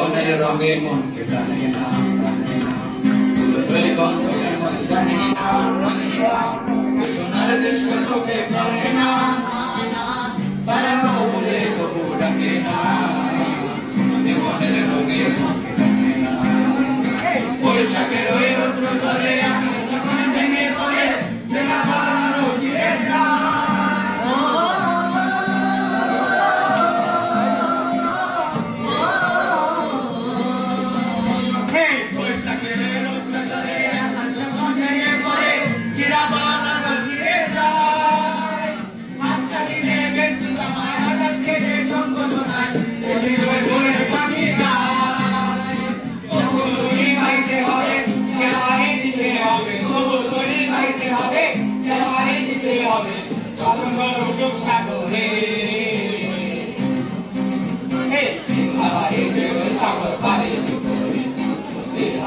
জীবনের রঙে মনকে টানে না গন্ধ কেমন জানি না সোনার দেশ চোখে পড়ে না তারাও বলে তবু ডাকে না জীবনের রঙে মনকে টানে না বৈশাখের ওই রৌদ্র ধরে আমি যখন ভেঙে পড়ে সেটা বারো চিরে সাগরে